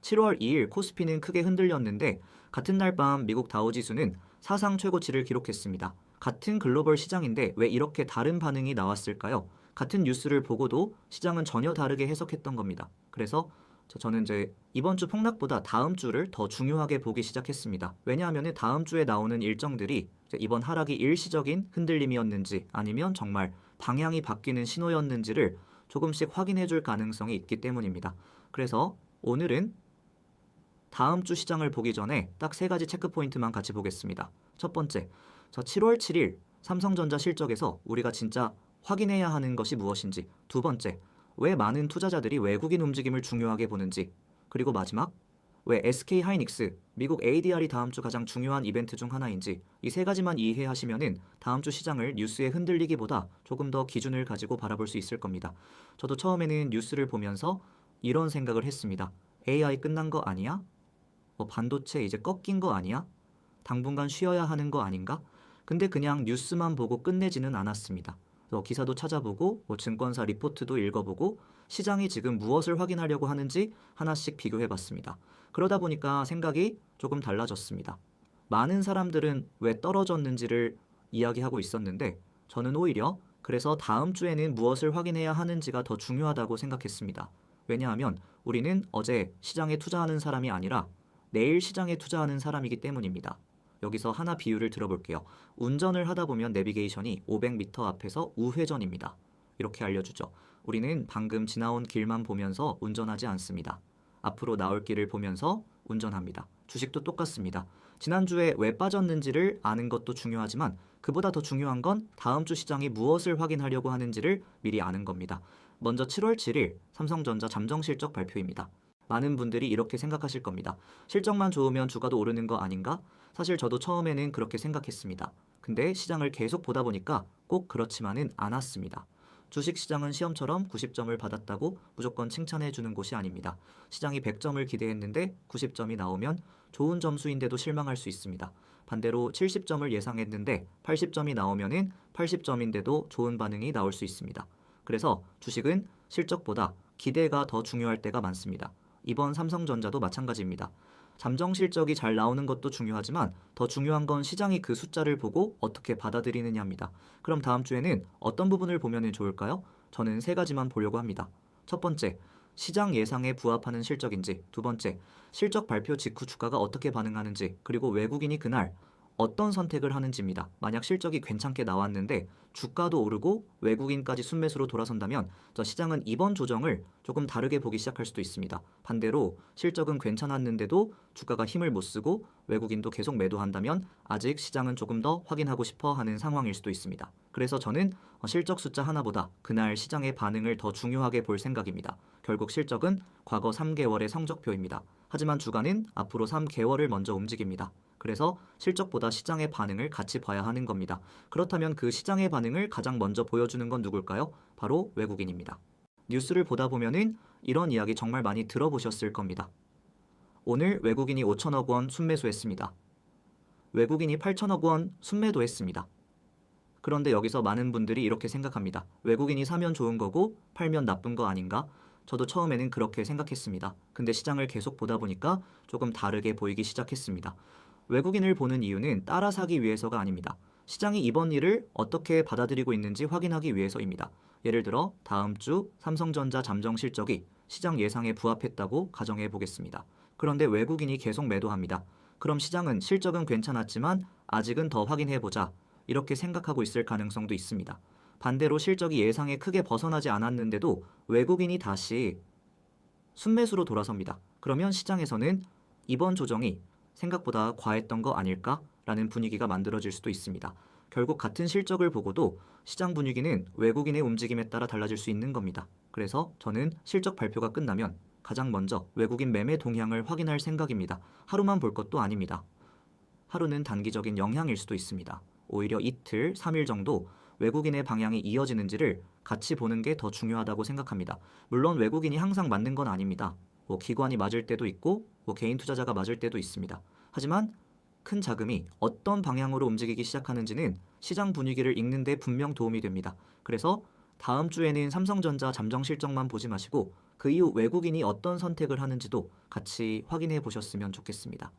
7월 2일 코스피는 크게 흔들렸는데 같은 날 밤 미국 다우지수는 사상 최고치를 기록했습니다. 같은 글로벌 시장인데 왜 이렇게 다른 반응이 나왔을까요? 같은 뉴스를 보고도 시장은 전혀 다르게 해석했던 겁니다. 그래서 저는 이제 이번 주 폭락보다 다음 주를 더 중요하게 보기 시작했습니다. 왜냐하면 다음 주에 나오는 일정들이 이번 하락이 일시적인 흔들림이었는지 아니면 정말 방향이 바뀌는 신호였는지를 조금씩 확인해 줄 가능성이 있기 때문입니다. 그래서 오늘은 다음 주 시장을 보기 전에 딱 세 가지 체크 포인트만 같이 보겠습니다. 첫 번째, 저 7월 7일 삼성전자 실적에서 우리가 진짜 확인해야 하는 것이 무엇인지. 두 번째, 왜 많은 투자자들이 외국인 움직임을 중요하게 보는지. 그리고 마지막, 왜 SK 하이닉스, 미국 ADR이 다음 주 가장 중요한 이벤트 중 하나인지. 이 세 가지만 이해하시면은 다음 주 시장을 뉴스에 흔들리기보다 조금 더 기준을 가지고 바라볼 수 있을 겁니다. 저도 처음에는 뉴스를 보면서 이런 생각을 했습니다. AI 끝난 거 아니야? 반도체 이제 꺾인 거 아니야? 당분간 쉬어야 하는 거 아닌가? 근데 그냥 뉴스만 보고 끝내지는 않았습니다. 기사도 찾아보고 증권사 리포트도 읽어보고 시장이 지금 무엇을 확인하려고 하는지 하나씩 비교해봤습니다. 그러다 보니까 생각이 조금 달라졌습니다. 많은 사람들은 왜 떨어졌는지를 이야기하고 있었는데 저는 오히려 그래서 다음 주에는 무엇을 확인해야 하는지가 더 중요하다고 생각했습니다. 왜냐하면 우리는 어제 시장에 투자하는 사람이 아니라 내일 시장에 투자하는 사람이기 때문입니다. 여기서 하나 비유를 들어볼게요. 운전을 하다 보면 내비게이션이 500m 앞에서 우회전입니다. 이렇게 알려주죠. 우리는 방금 지나온 길만 보면서 운전하지 않습니다. 앞으로 나올 길을 보면서 운전합니다. 주식도 똑같습니다. 지난주에 왜 빠졌는지를 아는 것도 중요하지만 그보다 더 중요한 건 다음 주 시장이 무엇을 확인하려고 하는지를 미리 아는 겁니다. 먼저 7월 7일 삼성전자 잠정 실적 발표입니다. 많은 분들이 이렇게 생각하실 겁니다. 실적만 좋으면 주가도 오르는 거 아닌가? 사실 저도 처음에는 그렇게 생각했습니다. 근데 시장을 계속 보다 보니까 꼭 그렇지만은 않았습니다. 주식시장은 시험처럼 90점을 받았다고 무조건 칭찬해 주는 곳이 아닙니다. 시장이 100점을 기대했는데 90점이 나오면 좋은 점수인데도 실망할 수 있습니다. 반대로 70점을 예상했는데 80점이 나오면은 80점인데도 좋은 반응이 나올 수 있습니다. 그래서 주식은 실적보다 기대가 더 중요할 때가 많습니다. 이번 삼성전자도 마찬가지입니다. 잠정 실적이 잘 나오는 것도 중요하지만 더 중요한 건 시장이 그 숫자를 보고 어떻게 받아들이느냐입니다. 그럼 다음 주에는 어떤 부분을 보면 좋을까요? 저는 세 가지만 보려고 합니다. 첫 번째, 시장 예상에 부합하는 실적인지. 두 번째, 실적 발표 직후 주가가 어떻게 반응하는지. 그리고 외국인이 그날 어떤 선택을 하는지입니다. 만약 실적이 괜찮게 나왔는데 주가도 오르고 외국인까지 순매수로 돌아선다면 저 시장은 이번 조정을 조금 다르게 보기 시작할 수도 있습니다. 반대로 실적은 괜찮았는데도 주가가 힘을 못 쓰고 외국인도 계속 매도한다면 아직 시장은 조금 더 확인하고 싶어 하는 상황일 수도 있습니다. 그래서 저는 실적 숫자 하나보다 그날 시장의 반응을 더 중요하게 볼 생각입니다. 결국 실적은 과거 3개월의 성적표입니다. 하지만 주가는 앞으로 3개월을 먼저 움직입니다. 그래서 실적보다 시장의 반응을 같이 봐야 하는 겁니다. 그렇다면 그 시장의 반응을 가장 먼저 보여주는 건 누굴까요? 바로 외국인입니다. 뉴스를 보다 보면은 이런 이야기 정말 많이 들어보셨을 겁니다. 오늘 외국인이 5천억 원 순매수했습니다. 외국인이 8천억 원 순매도했습니다. 그런데 여기서 많은 분들이 이렇게 생각합니다. 외국인이 사면 좋은 거고 팔면 나쁜 거 아닌가? 저도 처음에는 그렇게 생각했습니다. 근데 시장을 계속 보다 보니까 조금 다르게 보이기 시작했습니다. 외국인을 보는 이유는 따라 사기 위해서가 아닙니다. 시장이 이번 일을 어떻게 받아들이고 있는지 확인하기 위해서입니다. 예를 들어 다음 주 삼성전자 잠정 실적이 시장 예상에 부합했다고 가정해 보겠습니다. 그런데 외국인이 계속 매도합니다. 그럼 시장은 실적은 괜찮았지만 아직은 더 확인해 보자. 이렇게 생각하고 있을 가능성도 있습니다. 반대로 실적이 예상에 크게 벗어나지 않았는데도 외국인이 다시 순매수로 돌아섭니다. 그러면 시장에서는 이번 조정이 생각보다 과했던 거 아닐까라는 분위기가 만들어질 수도 있습니다. 결국 같은 실적을 보고도 시장 분위기는 외국인의 움직임에 따라 달라질 수 있는 겁니다. 그래서 저는 실적 발표가 끝나면 가장 먼저 외국인 매매 동향을 확인할 생각입니다. 하루만 볼 것도 아닙니다. 하루는 단기적인 영향일 수도 있습니다. 오히려 이틀, 3일 정도 외국인의 방향이 이어지는지를 같이 보는 게 더 중요하다고 생각합니다. 물론 외국인이 항상 맞는 건 아닙니다. 기관이 맞을 때도 있고 개인 투자자가 맞을 때도 있습니다. 하지만 큰 자금이 어떤 방향으로 움직이기 시작하는지는 시장 분위기를 읽는 데 분명 도움이 됩니다. 그래서 다음 주에는 삼성전자 잠정 실적만 보지 마시고 그 이후 외국인이 어떤 선택을 하는지도 같이 확인해 보셨으면 좋겠습니다.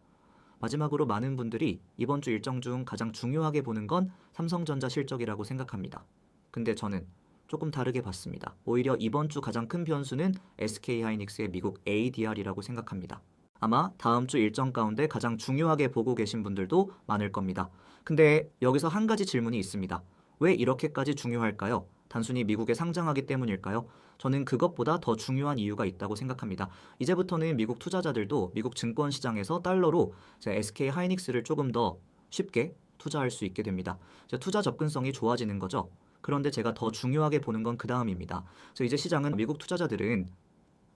마지막으로 많은 분들이 이번 주 일정 중 가장 중요하게 보는 건 삼성전자 실적이라고 생각합니다. 근데 저는 조금 다르게 봤습니다. 오히려 이번 주 가장 큰 변수는 SK하이닉스의 미국 ADR이라고 생각합니다. 아마 다음 주 일정 가운데 가장 중요하게 보고 계신 분들도 많을 겁니다. 근데 여기서 한 가지 질문이 있습니다. 왜 이렇게까지 중요할까요? 단순히 미국에 상장하기 때문일까요? 저는 그것보다 더 중요한 이유가 있다고 생각합니다. 이제부터는 미국 투자자들도 미국 증권 시장에서 달러로 SK하이닉스를 조금 더 쉽게 투자할 수 있게 됩니다. 투자 접근성이 좋아지는 거죠. 그런데 제가 더 중요하게 보는 건 그 다음입니다. 이제 시장은 미국 투자자들은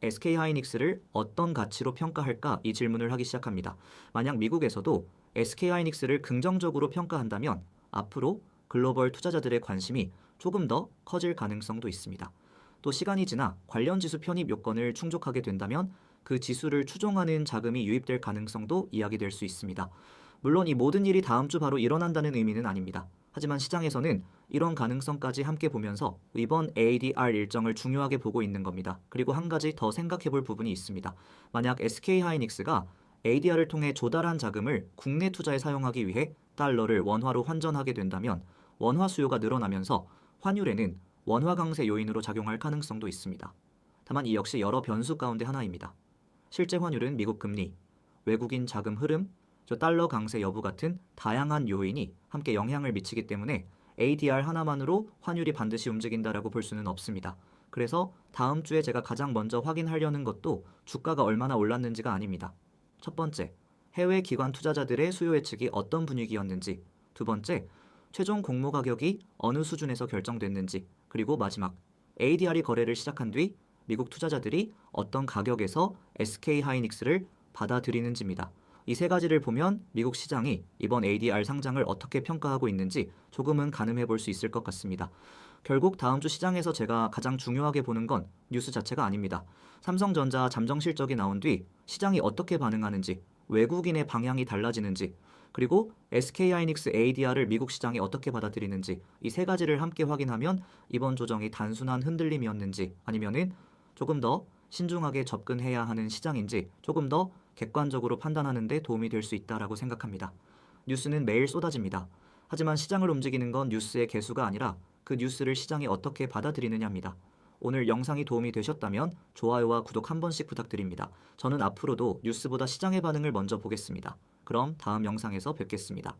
SK하이닉스를 어떤 가치로 평가할까 이 질문을 하기 시작합니다. 만약 미국에서도 SK하이닉스를 긍정적으로 평가한다면 앞으로 글로벌 투자자들의 관심이 조금 더 커질 가능성도 있습니다. 또 시간이 지나 관련 지수 편입 요건을 충족하게 된다면 그 지수를 추종하는 자금이 유입될 가능성도 이야기될 수 있습니다. 물론 이 모든 일이 다음 주 바로 일어난다는 의미는 아닙니다. 하지만 시장에서는 이런 가능성까지 함께 보면서 이번 ADR 일정을 중요하게 보고 있는 겁니다. 그리고 한 가지 더 생각해 볼 부분이 있습니다. 만약 SK하이닉스가 ADR을 통해 조달한 자금을 국내 투자에 사용하기 위해 달러를 원화로 환전하게 된다면 원화 수요가 늘어나면서 환율에는 원화 강세 요인으로 작용할 가능성도 있습니다. 다만 이 역시 여러 변수 가운데 하나입니다. 실제 환율은 미국 금리, 외국인 자금 흐름, 달러 강세 여부 같은 다양한 요인이 함께 영향을 미치기 때문에 ADR 하나만으로 환율이 반드시 움직인다라고 볼 수는 없습니다. 그래서 다음 주에 제가 가장 먼저 확인하려는 것도 주가가 얼마나 올랐는지가 아닙니다. 첫 번째, 해외 기관 투자자들의 수요 예측이 어떤 분위기였는지, 두 번째, 최종 공모 가격이 어느 수준에서 결정됐는지, 그리고 마지막, ADR이 거래를 시작한 뒤 미국 투자자들이 어떤 가격에서 SK하이닉스를 받아들이는지입니다. 이 세 가지를 보면 미국 시장이 이번 ADR 상장을 어떻게 평가하고 있는지 조금은 가늠해 볼 수 있을 것 같습니다. 결국 다음 주 시장에서 제가 가장 중요하게 보는 건 뉴스 자체가 아닙니다. 삼성전자 잠정 실적이 나온 뒤 시장이 어떻게 반응하는지, 외국인의 방향이 달라지는지, 그리고 SK하이닉스 ADR을 미국 시장이 어떻게 받아들이는지 이 세 가지를 함께 확인하면 이번 조정이 단순한 흔들림이었는지 아니면은 조금 더 신중하게 접근해야 하는 시장인지 조금 더 객관적으로 판단하는 데 도움이 될 수 있다라고 생각합니다. 뉴스는 매일 쏟아집니다. 하지만 시장을 움직이는 건 뉴스의 개수가 아니라 그 뉴스를 시장이 어떻게 받아들이느냐입니다. 오늘 영상이 도움이 되셨다면 좋아요와 구독 한 번씩 부탁드립니다. 저는 앞으로도 뉴스보다 시장의 반응을 먼저 보겠습니다. 그럼 다음 영상에서 뵙겠습니다.